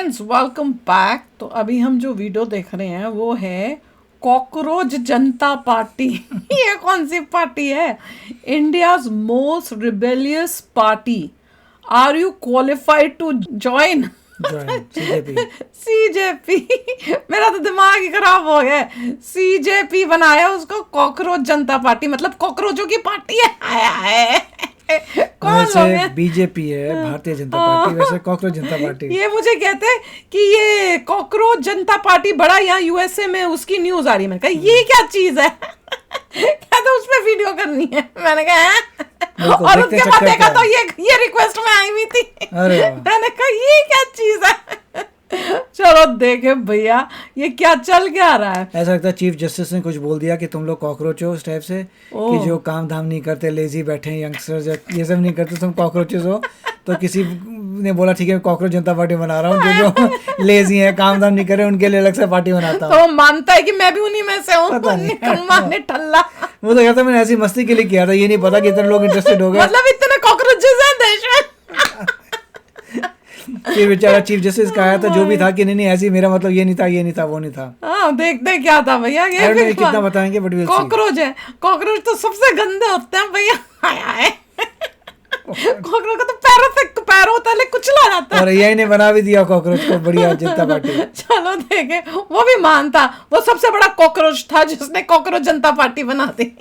Friends welcome back. तो अभी हम जो वीडियो देख रहे हैं वो है कॉकरोच जनता पार्टी। ये कौन सी पार्टी है? India's most rebellious party. Are you qualified to join? CJP. मेरा तो दिमाग ही खराब हो गया। सीजेपी बनाया उसको कॉकरोच जनता पार्टी, मतलब कॉकरोचों की पार्टी है। कौन लोग हैं? बीजेपी है भारतीय जनता पार्टी, वैसे कॉकरोच जनता पार्टी। ये मुझे कहते हैं कि ये कॉकरोच जनता पार्टी बड़ा यहाँ यूएसए में उसकी न्यूज आ रही है। मैंने कहा ये क्या चीज है? क्या तो उसमें वीडियो करनी है। मैंने कहा और उसके बाद देखा तो ये रिक्वेस्ट में आई हुई थी। मैंने कहा ये क्या चीज है? चलो देखे भैया ये क्या चल के आ रहा है। ऐसा लगता है चीफ जस्टिस ने कुछ बोल दिया कि तुम लोग कॉकरोच हो, उस टाइप से कि जो काम धाम नहीं करते, लेजी बैठे हैं यंगस्टर्स, ये सब नहीं करते, तुम कॉकरोचेस हो। तो किसी ने बोला ठीक है कॉकरोच जनता पार्टी बना रहा हूँ, जो लेजी है, काम धाम नहीं करे, उनके लिए अलग से पार्टी बनाता हूँ। तो मानता है कि मैं भी उन्हीं में से हूँ। वो तो कहता मैंने ऐसी मस्ती के लिए किया था, ये नहीं पता कि इतने लोग इंटरेस्टेड हो गए। मतलब इतने कॉकरोचेस हैं देश में। फिर बेचारा चीफ जस्टिस का आया था, जो भी था कि नहीं ऐसी, मेरा मतलब ये नहीं था, ये नहीं था, वो नहीं था। हाँ देखते क्या था भैया। ये फिर कितना बताएंगे, बट कॉकरोच है। कॉकरोच तो सबसे गंदे होते हैं भैया। कॉकरोच का तो पैरों तले कुचला जाता है। और यही ने बना भी दिया कॉकरोच को, बढ़िया जनता पार्टी। चलो देखे, वो भी मानता, वो सबसे बड़ा कॉकरोच था जिसने कॉकरोच जनता पार्टी बना दी।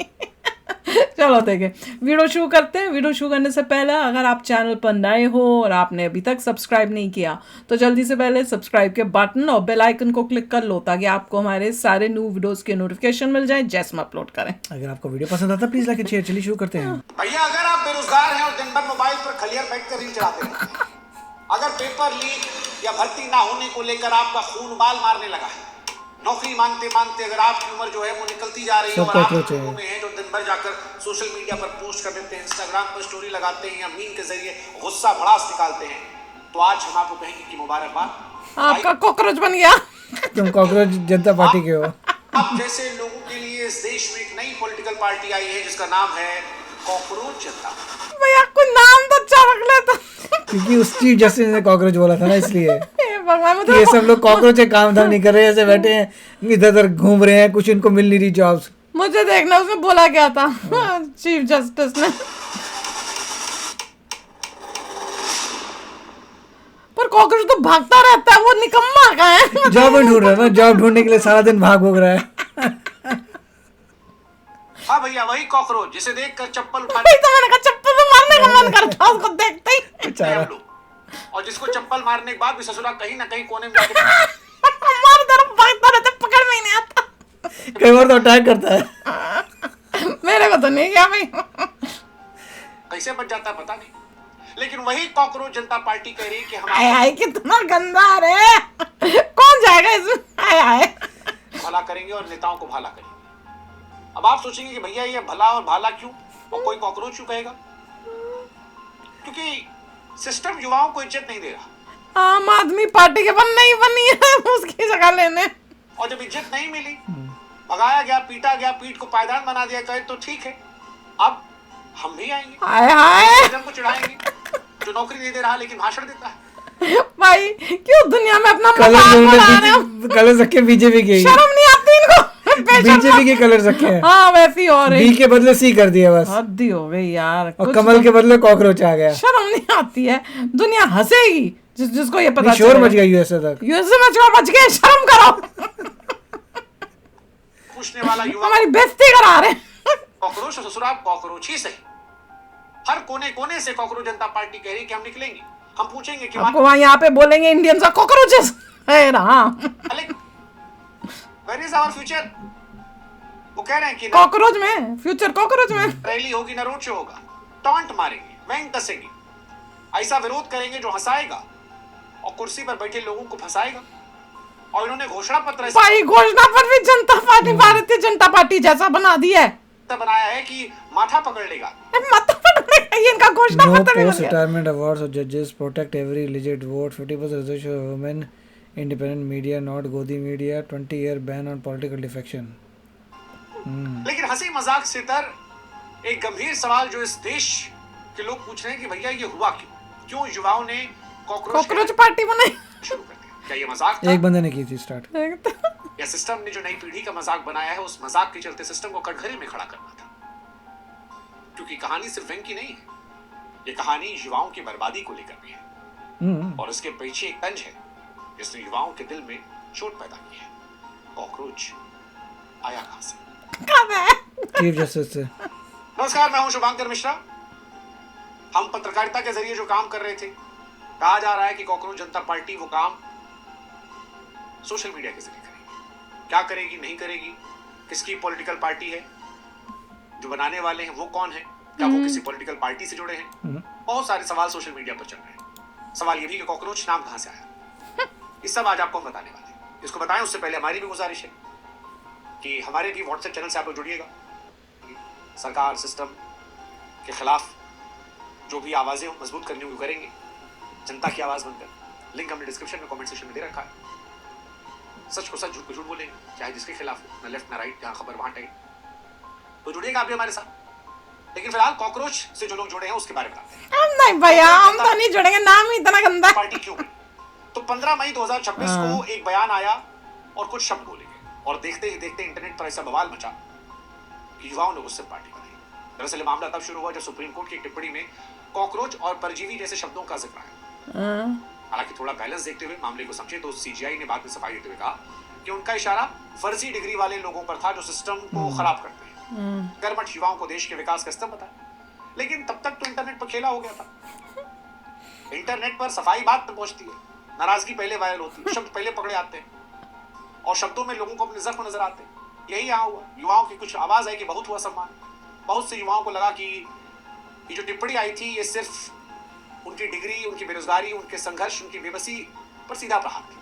चलो देखे वीडियो शुरू करते हैं। वीडियो शुरू करने से पहले अगर आप चैनल पर नए हो और आपने अभी तक सब्सक्राइब नहीं किया तो जल्दी से पहले सब्सक्राइब के बटन और बेल आइकन को क्लिक कर लो, ताकि आपको हमारे सारे न्यू वीडियोस के नोटिफिकेशन मिल जाए जैसे हम अपलोड करें। अगर आपको वीडियो पसंद आता है प्लीज लाइक एंड शेयर। चलिए शुरू करते हैं। भैया अगर आप बेरोजगार हैं और दिन भर मोबाइल पर खलियर बैठकर रील चलाते हैं, अगर पेपर लीक या भर्ती ना होने को लेकर आपका खून उबाल मारने लगा है, नौकरी मांगते मांगते अगर आपकी उम्र जो है वो निकलती जा रही है और आप लोगों में हैं जो दिन भर जाकर सोशल मीडिया पर पोस्ट कर देते हैं, इंस्टाग्राम पर स्टोरी लगाते हैं या मीम के जरिए गुस्सा भड़ास निकालते हैं, तो आज हम आपको कहेंगे कि मुबारकबाद, आपका कॉकरोच बन गया। तुम कॉकरोच जनता पार्टी के हो। अब जैसे लोगों के लिए इस देश में एक नई पॉलिटिकल पार्टी आई है जिसका नाम है कॉकरोच जनता। भैया कोई नाम तो अच्छा रख लेता। क्योंकि उस चीफ जस्टिस ने कॉकरोच बोला था ना, इसलिए तो ये सब लोग कॉकरोच काम धाम नहीं कर रहे, ऐसे बैठे हैं इधर उधर घूम रहे हैं, कुछ इनको मिल नहीं रही जॉब्स। मुझे देखना उसमें बोला क्या था चीफ जस्टिस ने। पर कॉकरोच तो भागता रहता है, वो निकम्मा का है। जॉब ढूंढ रहा है ना, जॉब ढूंढने के लिए सारा दिन भाग रहा है। हाँ भैया वही कॉकरोच जिसे देखकर चप्पल तो मैंने कहा चप्पल तो मारने का मन करता उसको देखते ही। और जिसको चप्पल मारने के बाद भी ससुरा कहीं ना कहीं कोने में हमारी तरफ भागता रहता, पकड़ में ही नहीं आता। कई बार तो अटैक करता है। मेरे को तो नहीं गया भाई, कैसे बच जाता पता नहीं, लेकिन वही कॉकरोच जनता पार्टी कह रही है कि हम कितना गंदा रे, कौन जाएगा इसमें? भला करेंगे और नेताओं को भला करेंगे। अब आप सोचेंगे कि भैया ये भला और भाला क्यों और कोई कॉकरोच क्यों कहेगा? क्योंकि सिस्टम युवाओं को इज्जत नहीं दे रहा। आम आदमी पार्टी के बनने ही बनी है उसकी जगह लेने। और जब इज्जत नहीं मिली, भगाया गया, पीटा गया, पीठ को पायदान बना दिया गया, तो ठीक है अब हम भी आएंगे, हाय हाय को चिढ़ाएंगे जो नौकरी नहीं दे रहा लेकिन भाषण देता है। भाई क्यों दुनिया में अपना कलर रख के बीजेपी के, शर्म नहीं आती इनको? बीजेपी के कलर रखे हैं। हाँ वैसी और बी के बदले सी कर दिया बस, हद हो गई यार। और कमल के बदले कॉकरोच आ गया। शर्म नहीं आती है? दुनिया हंसेगी जिसको ये पता। शोर मच गया यूएसए तक, यूएसए में शोर मच गया, शर्म करो। पूछने वाला युवा हमारी बेइज्जती करा रहे। कॉकरोच ससुराल कॉकरोच ही सही, हर कोने कोने से कॉकरोच जनता पार्टी कह रही कि हम निकलेंगे। हम पूछेंगे कि आपको वहां यहाँ पे बोलेंगे इंडियंस आर कॉकरोचेस है ना, वेयर इज आवर फ्यूचर? वो कह रहे हैं कि कॉकरोच में फ्यूचर, कॉकरोच में रैली होगी ना रोड शो होगा, टॉन्ट मारेंगे, बैंक कसेंगे, ऐसा विरोध करेंगे जो हंसाएगा और कुर्सी पर बैठे लोगों को फंसाएगा। और इन्होंने घोषणा पत्र भाई घोषणा पत्र भी जनता पार्टी, भारतीय जनता पार्टी जैसा बना दिया है, बनाया है कि माथा पकड़ लेगा। माथा पकड़ लेगा इनका घोषणा पत्र भी। पोस्ट रिटायरमेंट अवार्ड्स ऑफ जजेस protect every eligible vote, 50% reservation for women, independent media not godi media, 20-year ban on political defection. लेकिन हंसी मजाक से तर एक गंभीर सवाल जो इस देश के लोग पूछ रहे हैं कि भैया ये हुआ क्यों? क्यों युवाओं ने कॉकरोच पार्टी बनाई? शुरू कर दिया। क्या ये मजाक था? एक बंदे ने की थी स्टार्ट। या सिस्टम ने जो नई पीढ़ी का मजाक बनाया है, उस मजाक के चलते सिस्टम को कटघरे में खड़ा करना था? क्योंकि कहानी सिर्फ वेंग की नहीं है, ये कहानी युवाओं की बर्बादी को लेकर भी है, और इसके पीछे एक तंज है जिसने युवाओं के दिल में चोट पैदा की है। कॉकरोच आया कहां से? चीफ जस्टिस से। नमस्कार, मैं हूं शुभांकर मिश्रा। हम पत्रकारिता के जरिए जो काम कर रहे थे, कहा जा रहा है कि कॉकरोच जनता पार्टी वो काम सोशल मीडिया के जरिए करेगी। क्या करेगी, नहीं करेगी, किसकी पॉलिटिकल पार्टी है, जो बनाने वाले हैं वो कौन है, क्या वो किसी पॉलिटिकल पार्टी से जुड़े हैं? बहुत सारे सवाल सोशल मीडिया पर चल रहे हैं। सवाल ये भी कि कॉकरोच नाम कहां से आया। इस सब आज आपको हम बताने वाले हैं। इसको बताएं उससे पहले हमारी भी गुजारिश है कि हमारे भी व्हाट्सएप चैनल से आप लोग जुड़िएगा। सरकार सिस्टम के खिलाफ जो भी आवाजें मजबूत करनी होगी करेंगे, जनता की आवाज बनकर। लिंक हमने डिस्क्रिप्शन में कमेंट सेक्शन में दे रखा है। सच को सच, झूठ को झूठ बोलेंगे, चाहे जिसके खिलाफ हो, ना लेफ्ट ना राइट, जहां खबर वहां टाइट। तो जुड़िएगा आप भी हमारे साथ। लेकिन फिलहाल कॉकरोच से जो लोग जुड़े हैं उसके बारे में बताते हैं। हम नहीं भैया, हम तो नहीं जुड़ेंगे, नाम ही इतना गंदा। पार्टी क्यों? तो 15 मई 2026 को एक बयान आया और कुछ शब्द बोले गए, और देखते ही देखते इंटरनेट पर ऐसा बवाल मचा कि युवाओं ने उससे पार्टी बनाई। दरअसल मामला तब शुरू हुआ जब सुप्रीम कोर्ट की एक टिप्पणी में कॉकरोच और परजीवी जैसे शब्दों का जिक्र आया। हालांकि थोड़ा बैलेंस देखते हुए मामले को समझे तो सीजीआई ने बाद में सफाई देते हुए कहा कि उनका इशारा फर्जी डिग्री वाले लोगों पर था जो सिस्टम को खराब करते हैं, कर्मठ युवाओं को देश के विकास का स्तंभ बताया। लेकिन तब तक तो इंटरनेट पर खेला हो गया था। इंटरनेट पर सफाई बात तक पहुंचती है, नाराजगी पहले वायरल होती है, शब्द पहले पकड़े आते हैं और शब्दों में लोगों को अपने जख्म नजर आते हैं। यही यहाँ हुआ। युवाओं की कुछ आवाज आई कि बहुत हुआ सम्मान। बहुत से युवाओं को लगा कि ये जो टिप्पणी आई थी ये सिर्फ उनकी डिग्री, उनकी बेरोजगारी, उनके संघर्ष, उनकी बेबसी पर सीधा प्रहार थी।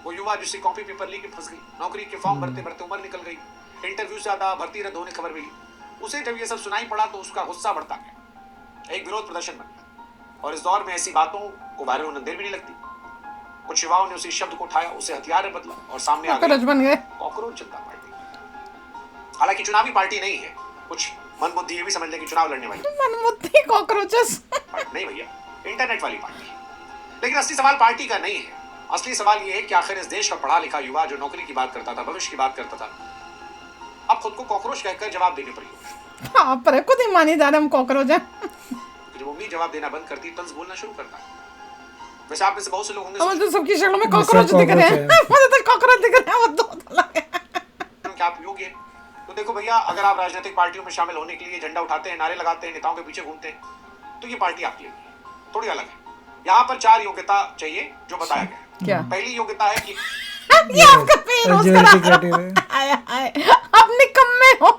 वो युवा जिससे कॉपी पेपर लेके फंस गई, नौकरी के फॉर्म भरते भरते उम्र निकल गई, इंटरव्यू से ज्यादा भर्ती रद्द होने खबर मिली, उसे जब ये सब सुनाई पड़ा तो उसका गुस्सा बढ़ता गया, एक विरोध प्रदर्शन बन गया। और इस दौर में ऐसी बातों को वायरल होने देर भी नहीं लगती। कुछ युवाओं ने उसी शब्द को उठाया, उसे हथियार में बदला और सामने आ गई बन गए कॉकरोच जनता पार्टी। हालांकि चुनावी पार्टी नहीं है, कुछ मन बुद्धि ये भी समझ ले कि चुनाव लड़ने वाली मनमुट्ठी कॉकरोचेस नहीं भैया, इंटरनेट वाली पार्टी है। लेकिन असली सवाल पार्टी का नहीं है। असली सवाल ये है कि आखिर इस देश का पढ़ा लिखा युवा जो नौकरी की बात करता था, भविष्य की बात करता था, अब खुद को कॉकरोच कहकर जवाब देने पर ही। हाँ, पर खुद ही मानी जा रहे हम कॉकरोच हैं। जब उम्मीद जवाब देना बंद करती, तंज बोलना शुरू करता है। वैसे आप में से बहुत से लोग होंगे मुझे तो सबकी शक्लों में कॉकरोच दिख रहे हैं। मुझे तो कॉकरोच दिख रहे हैं, वो दो लगे। क्या आप योग्य हैं? तो देखो भैया, अगर आप राजनीतिक पार्टियों में शामिल होने के लिए झंडा उठाते हैं, नारे लगाते हैं, नेताओं के पीछे घूमते हैं, तो ये पार्टी आपके लिए थोड़ी अलग है। यहाँ पर 4 योग्यता चाहिए जो बताया गया। क्या? पहली योग्यता है कि ये आपका फेरोज करा आया आप निकम्मे हो,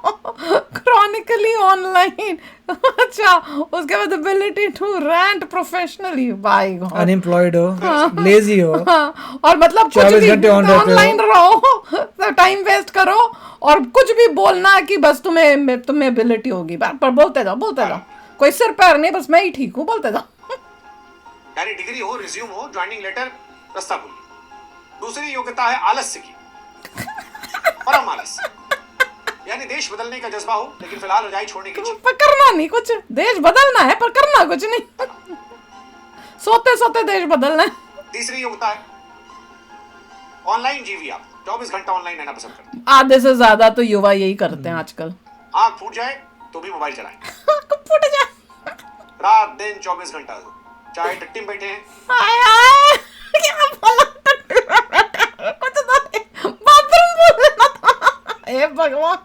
क्रॉनिकली ऑनलाइन। अच्छा, उसके बाद ability to rant professionally, by god, unemployed हो, लेजी हो, और मतलब कुछ 24 भी घंटे ऑनलाइन रहो, टाइम वेस्ट करो और कुछ भी बोलना कि बस तुम्हें एबिलिटी होगी, पर बोलते जाओ, कोई सिर पैर नहीं, बस मैं ही ठीक हूँ, बोलते जाओ। यानी डिग्री हो, रिज्यूम हो, ज्वाइनिंग लेटर, रास्ता बोलिए। दूसरी योग्यता है आलस्य की, परम आलस, यानी देश बदलने का जज्बा हो लेकिन फिलहाल रजाई छोड़ने की इच्छा। पर करना नहीं कुछ, देश बदलना है पर करना कुछ नहीं, सोते सोते देश बदलना है। तीसरी योग्यता है ऑनलाइन जीवी, आप 24 घंटा ऑनलाइन रहना पसंद करते हैं। आधे से ज्यादा तो युवा यही करते हैं आजकल। आँख फूट जाए तो भी मोबाइल चलाएं, फूट जाए, रात दिन 24 घंटा, चाहे टट्टी में बैठे हैं, क्या बोला, कुछ तो बाथरूम बोलना था, हे भगवान,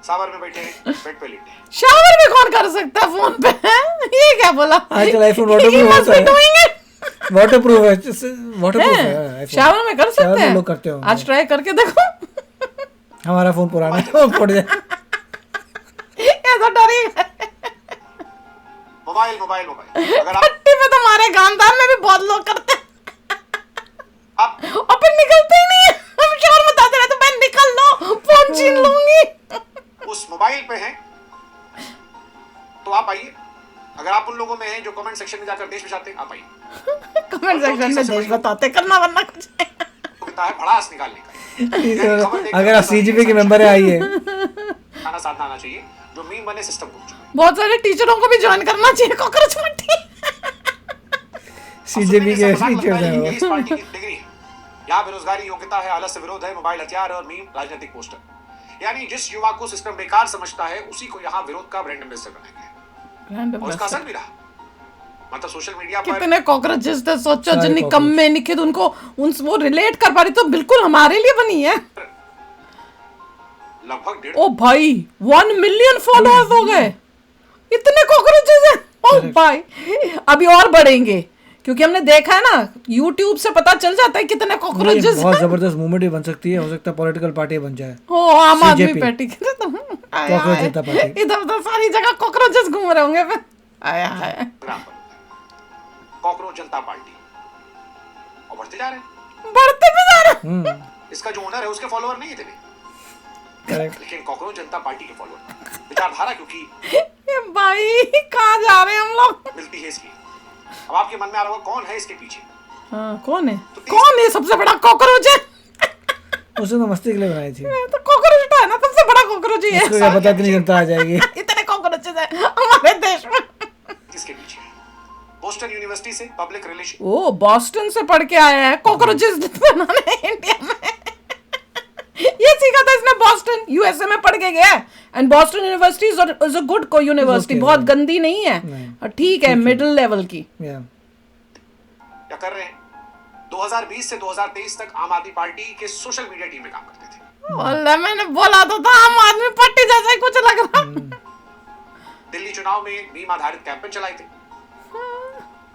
सावर में बैठे हैं, बेड पे लेटे हैं। शावर में कौन कर सकता है फोन पे? ये क्या बोला? आजकल आईफोन वाटरप्रूफ होता है, वाटरप्रूफ है, शावर में कर सकते हैं, लोग करते होंगे। आज ट्राई करके देखो। हमारा फोन पुराना है, फट जाए, ऐसा डरेगा। मोबाइल अगर आप पट्टी पे तुम्हारे खानदान में भी बहुत लोग करते हैं, आप और फिर निकलते ही नहीं है। हम शोर बताते रहते, मैं निकल लो, फोन छीन लूंगी। उस मोबाइल पे हैं तो आप आइए। अगर आप उन लोगों में हैं जो कमेंट सेक्शन में जाकर देश बचाते हैं, आप आइए। कमेंट सेक्शन में देश बताते, करना वरना कुछ है भड़ास निकालने का। अगर आप सीजीपी के मेंबर है, आइए। खाना साथ आना चाहिए जो मीम बने सिस्टम को। बहुत सारे टीचरों को भी ज्वाइन करना चाहिए कॉकरोच पार्टी। सीजीपी के टीचर्स हैं वो। इस पार्टी की डिग्री है यहाँ बेरोजगारी योग्यता है, आलस्य विरोध है, मोबाइल हथियार और मीम राजनीतिक पोस्टर। यानी जिस युवा को सिस्टम बेकार समझता है उसी को यहाँ विरोध का ब्रांड एम्बेसडर बनाया गया और उसका असर भी रहा। मतलब सोशल मीडिया पर कितने कॉकरोचेस थे, सोचो सारे जो निकम्मे निखित उनको वो रिलेट कर पा रही, तो बिल्कुल हमारे लिए बनी है। लगभग 1.5 ओ भाई 1 मिलियन फॉलोअर्स हो गए, इतने कॉकरोचेस हैं। ओ भाई अभी और बढ़ेंगे, क्योंकि हमने देखा है ना YouTube से पता चल जाता है कितने ये कॉकरोचेस बहुत जबरदस्त मूवमेंट भी बन सकती है, हो सकता है पॉलिटिकल पार्टी बन जाए। हो आम आदमी CJP, पार्टी कॉकरोच जनता पार्टी। इधर उधर सारी जगह कॉकरोचेस घूम रहे होंगे फिर। आया आया कॉकरोच जनता पार्टी और बढ़ते जा रहे हैं। बढ़ते भी जा रहे। इसका जो ओनर है उसके फॉलोअर नहीं थे, करेक्ट। लेकिन कॉकरोच जनता पार्टी के फॉलोअर। विचारधारा क्योंकि ये भाई कहाँ जा रहे हैं हम लोग। मिलती है इसलिए। अब आपके मन में आ रहा होगा कौन है इसके पीछे? हाँ कौन है, कौन है सबसे बड़ा कॉकरोच है? उसने तो मस्ती के लिए बनाई थी, तो कॉकरोच तो है ना, सबसे बड़ा कॉकरोच ही है। उसको क्या पता इतनी जनता आ जाएगी। इतने कॉकरोचेस हैं हमारे देश में। इसके पीछे बोस्टन यूनिवर्सिटी से पब्लिक रिलेशन। ओ बॉस्टन से पढ़ के आया है कॉकरोचेस बनाने इंडिया में। ये सीखा था इसने बॉस्टन यूएसए में पढ़ के गया है। And Boston university is a good university, बहुत गंदी नहीं है, ठीक है, मिडिल लेवल की। क्या कर रहे हैं? 2020 से 2023 तक आम आदमी पार्टी के सोशल मीडिया टीम में काम करते थे। वाला मैंने बोला तो था आम आदमी पार्टी जैसा ही कुछ लग रहा। दिल्ली चुनाव में मीम आधारित कैंपेन चलाए थे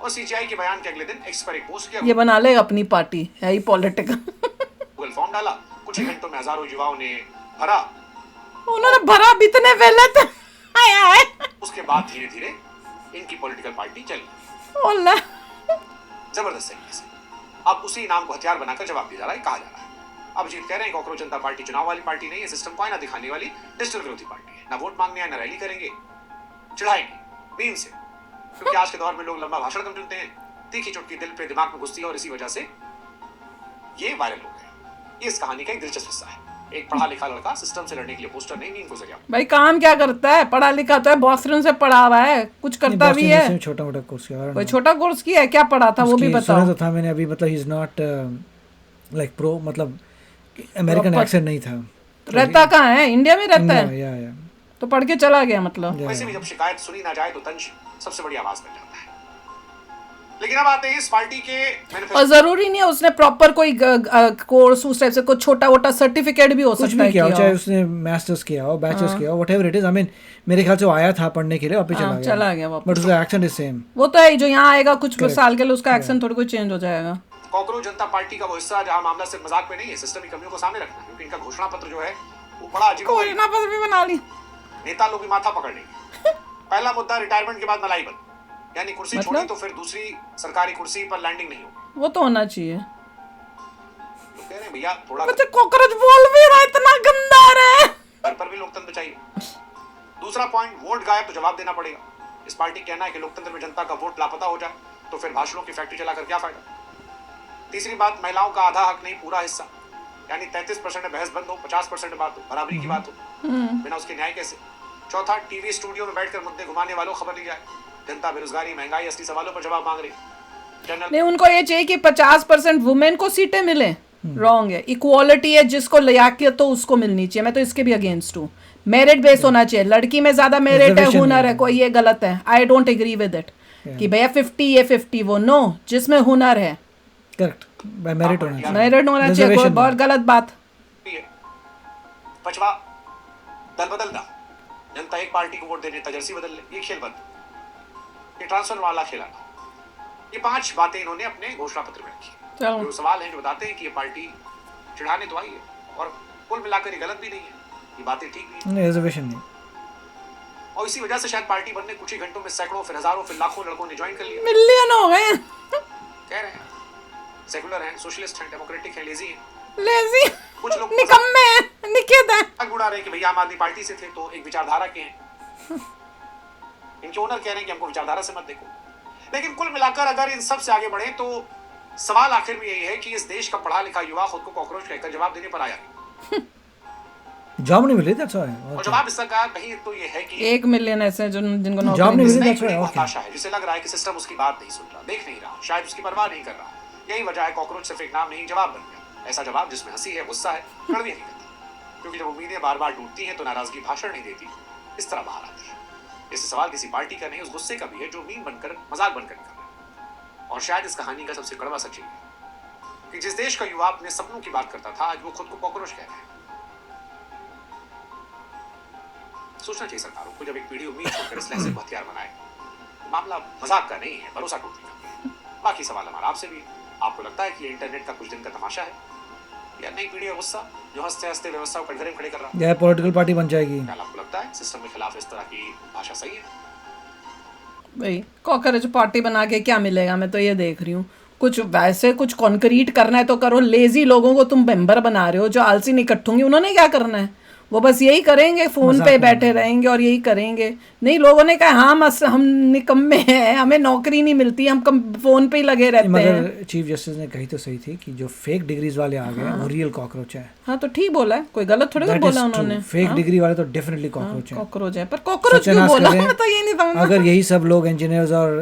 और सीजीआई के बयान के अगले दिन एक्स पर एक पोस्ट किया, ये बना लेगा अपनी पार्टी, है ही पॉलिटिकल। गूगल फॉर्म डाला, कुछ ही घंटों में हजारों युवाओं ने भरा। उन्होंने भरा भी इतने वेले थे। आया है उसके बाद धीरे धीरे इनकी पॉलिटिकल पार्टी चली वाला। जबरदस्त तरीके से। अब उसी नाम को हथियार बनाकर जवाब दिया जा रहा है, कहा जा रहा है। अब जीत कह रहे हैं कॉकरोच जनता पार्टी चुनाव वाली पार्टी नहीं है, सिस्टम को आईना दिखाने वाली डिजिटल विरोधी पार्टी है। ना वोट मांगने आए, ना रैली करेंगे, चिढ़ाएंगे मीम से, क्योंकि आज के दौर में लोग लंबा भाषण कम चुनते हैं, तीखी चुटकी दिल पे दिमाग में घुसती है और इसी वजह से ये वायरल हो गए। ये इस कहानी का एक दिलचस्प हिस्सा है। एक पढ़ा लिखा लड़का सिस्टम से लड़ने के लिए पोस्टर नहीं मीम को जरिया। भाई काम क्या करता है, पढ़ा लिखा तो है, बॉस्टन से पढ़ा हुआ है, कुछ करता भी है। छोटा मोटा कोर्स किया, कोई छोटा कोर्स किया है, क्या पढ़ा था वो भी बताओ। सुना तो था मैंने अभी, मतलब he is not like pro, मतलब अमेरिकन एक्सेंट नहीं था। रहता कहाँ है, इंडिया में रहता है, या तो पढ़ के चला गया मतलब। वैसे भी जब शिकायत सुनी ना जाए तो तंज सबसे बड़ी आवाज बन जाता है। लेकिन अब आते हैं इस पार्टी के और मैनिफेस्टो। जरूरी नहीं है उसने प्रॉपर कोई कोर्स उस टाइप से, कुछ छोटा मोटा सर्टिफिकेट भी हो कुछ सकता है भी किया हो, किया चाहे हो। उसने मास्टर्स किया हो, बैचलर्स किया हो, whatever it is. I mean मेरे ख्याल से वो आया था पढ़ने के लिए, वापस चला गया वापस। बट उसका एक्सेंट इज सेम। वो तो है ही, जो यहाँ आएगा कुछ साल के लिए उसका एक्सेंट थोड़ी कोई चेंज हो जाएगा। कॉकरोच जनता पार्टी का वो हिस्सा जहां मामला सिर्फ मजाक में नहीं है, सिस्टम की कमियों को सामने रखना, क्योंकि इनका घोषणा पत्र जो है वो बड़ा अजीब कोई ना पद भी बना ली। नेता लोग भी माथा पकड़ लेंगे। पहला मुद्दा रिटायरमेंट के बाद मलाई बंद, यानी कुर्सी छोड़ी तो फिर दूसरी सरकारी कुर्सी पर लैंडिंग नहीं होगी। वो तो होना चाहिए। लोग कह रहे हैं भैया थोड़ा मुझे कॉकरोच बोल भी रहा, इतना गंदा है। घर पर भी लोकतंत्र चाहिए। दूसरा पॉइंट, वोट गायब तो जवाब देना पड़ेगा। इस पार्टी कहना है कि लोकतंत्र में जनता का वोट लापता हो जाए तो फिर भाषणों की फैक्ट्री चलाकर क्या फायदा। तीसरी बात, महिलाओं का आधा हक नहीं पूरा हिस्सा, यानी 33% में बहस बंद हो, 50% बात हो, बराबरी की बात हो, बिना उसके न्याय कैसे। चौथा, टीवी स्टूडियो में बैठकर मुद्दे घुमाने वालों खबर ली जाए। जनता बेरोजगारी, महंगाई, असली सवालों पर जवाब मांग रही। जनरल नहीं, उनको ये चाहिए कि 50% वुमेन को सीटें मिले। रॉन्ग है, इक्वालिटी है, जिसको लियाकत तो उसको मिलनी चाहिए। मैं तो इसके भी अगेंस्ट हूँ। मेरिट बेस होना चाहिए, लड़की में ज्यादा मेरिट है, Reservation हुनर है, है। कोई ये गलत है। I don't agree with it कि भैया 50 ये 50 वो, नो, जिसमें हुनर है करेक्ट, बाय मेरिट होना चाहिए। मेरिट होना चाहिए। कोई Reservation बहुत गलत बात। है। पांचवा, दल बदलना, जनता एक पार्टी को वोट देने जर्सी बदल ले, ये खेल बंद, ये ट्रांसफर वाला खेलाना। ये 5 बातें इन्होंने अपने घोषणा पत्र में रखी। चलो जो सवाल हैं जो बताते हैं कि ये पार्टी चिढ़ाने तो आई है और कुल मिलाकर ये गलत भी नहीं है, ये बातें ठीक भी है। रिजर्वेशन नहीं, और इसी वजह से शायद पार्टी बनने कुछ ही घंटों में सैकड़ों फिर हजारों फिर लाखों लड़कों ने ज्वाइन कर लिया। मिलियन हो गए। कह रहे हैं सेकुलर हैं, सोशलिस्ट हैं, डेमोक्रेटिक हैं, लेजी हैं। लेजी, कुछ लोग निकम्मे हैं, निखित हैं। मजाक उड़ा रहे हैं कि भैया आम आदमी पार्टी से थे तो एक विचारधारा के हैं। इनके ओनर कह रहे हैं कि हमको विचारधारा से मत देखो। लेकिन कुल मिलाकर अगर इन सब से आगे बढ़े तो सवाल आखिर में यही है कि इस देश का पढ़ा लिखा युवा खुद को कॉकरोच कहकर जवाब देने पर आया। जॉब नहीं मिली, दैट्स और व्हाई। जवाब इसका का कहीं तो ये है कि 1 मिलियन ऐसे हैं जिनको जॉब नौकरी नहीं नहीं मिली, नई that's पीढ़ी right, को okay. हताशा है, जिसे लग रहा है कि सिस्टम उसकी बात नहीं सुन रहा, देख नहीं रहा, शायद उसकी परवाह नहीं कर रहा। यही वजह है कॉकरोच सिर्फ एक नाम नहीं, जवाब बन गया। ऐसा जवाब जिसमें हंसी है, गुस्सा है, कड़वी हकीकत है। क्योंकि जब उम्मीदें बार बार टूटती हैं तो नाराजगी भाषण नहीं देती, इस तरह बाहर आती है। इससे सवाल किसी पार्टी का नहीं, उस गुस्से का भी है जो मीम बनकर, मजाक बनकर निकल रहा है। और शायद इस कहानी का सबसे कड़वा सच है कि जिस देश का युवा अपने सपनों की बात करता था, आज वो खुद को कॉकरोच कह रहा है। सोचना चाहिए सरकारों को, जब एक पीढ़ी उम्मीद छोड़कर इस लहजे को हथियार बनाए। मामला मजाक का नहीं है, भरोसा टूटने का है। बाकी सवाल हमारा आपसे भी, आपको लगता है कि ये इंटरनेट का कुछ दिन का तमाशा है, या नई पीढ़ी का गुस्सा जो हंसते हंसते व्यवस्था को कटघरे में खड़े कर रहा है? यह पॉलिटिकल पार्टी बन जाएगी। क्या आपको लगता है सिस्टम के खिलाफ इस तरह की भाषा सही है? भाई कॉकरोच पार्टी बना के क्या मिलेगा, मैं तो ये देख रही हूँ। कुछ वैसे कुछ कॉन्क्रीट करना है तो करो। लेजी लोगों को तुम मेंबर बना रहे हो, जो आलसी नहीं इकट्ठूंगी, उन्होंने क्या करना है? वो बस यही करेंगे, फोन पे बैठे रहेंगे और यही करेंगे। नहीं, लोगों ने कहा हाँ हम निकम्मे हैं, हमें नौकरी नहीं मिलती, हम फोन पे ही लगे रहते हैं। मगर चीफ जस्टिस ने कही तो सही थी कि जो फेक डिग्रीज वाले आ गए वो रियल कॉकरोच है। हाँ तो ठीक बोला है, कोई गलत थोड़ी बोला उन्होंने। फेक डिग्री वाले तो डेफिनेटली कॉकरोच है। कॉकरोच है, पर कॉकरोच क्यों बोला? मैं तो ये नहीं समझ। अगर यही सब लोग इंजीनियर्स और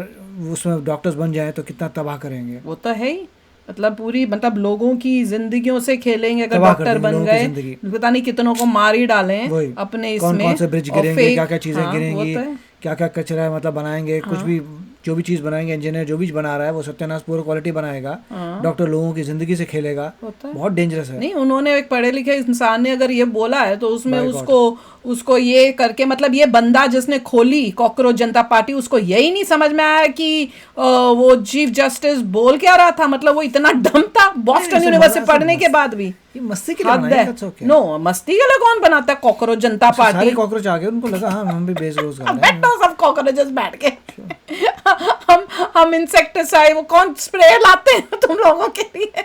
उसमें डॉक्टर्स बन जाए तो कितना तबाह करेंगे। वो तो है ही, मतलब लोगों की जिंदगियों से खेलेंगे। अगर डॉक्टर बन गए, पता नहीं कितनों को मार ही डालें अपने इसमें। कौन से ब्रिज गिरेंगे, क्या क्या चीजें गिरेंगी, क्या क्या कचरा है, मतलब बनाएंगे कुछ भी, जो भी चीज बनाएंगे, इंजीनियर जो भी बना रहा है वो सत्यानाश पूरा क्वालिटी बनाएगा। डॉक्टर लोगों की जिंदगी से खेलेगा, बहुत डेंजरस है। नहीं, उन्होंने एक पढ़े लिखे इंसान ने अगर ये बोला है तो उसमें उसको ये करके, मतलब ये बंदा जिसने खोली कॉकरोच जनता पार्टी, उसको यही नहीं समझ में आया कि वो चीफ जस्टिस बोल क्या रहा था। मतलब वो इतना डम था, बॉस्टन यूनिवर्सिटी पढ़ने के बाद भी। मस्ती के लिए बनाया था। नो, मस्ती के लिए कौन बनाता है कॉकरोच जनता पार्टी? सारे कॉकरोच आ गए, उनको लगा हाँ हम भी बेरोजगार हैं। बैठो सब कॉकरोचेस बैठ के। हम इंसेक्टिसाइड वो कौन स्प्रे लाते हैं तुम लोगों के लिए?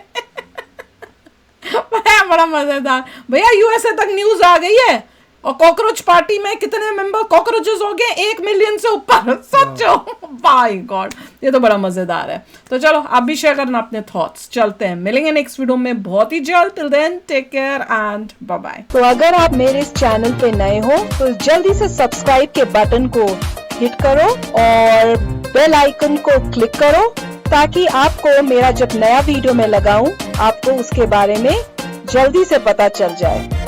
बड़ा मजेदार भैया। यूएसए तक न्यूज आ गई है और कॉकरोच पार्टी में कितने मेंबर कॉकरोचेस हो गए? 1 मिलियन से ऊपर। सोचो, बाय गॉड, ये तो बड़ा मजेदार है। तो चलो आप भी शेयर करना अपने थॉट्स। चलते हैं, मिलेंगे नेक्स्ट वीडियो में बहुत ही जल्द। Till then take care and bye bye. तो अगर आप मेरे इस चैनल पे नए हो तो जल्दी से सब्सक्राइब के बटन को हिट करो और बेल आइकन को क्लिक करो, ताकि आपको मेरा जब नया वीडियो मैं लगाऊं आपको उसके बारे में जल्दी से पता चल जाए।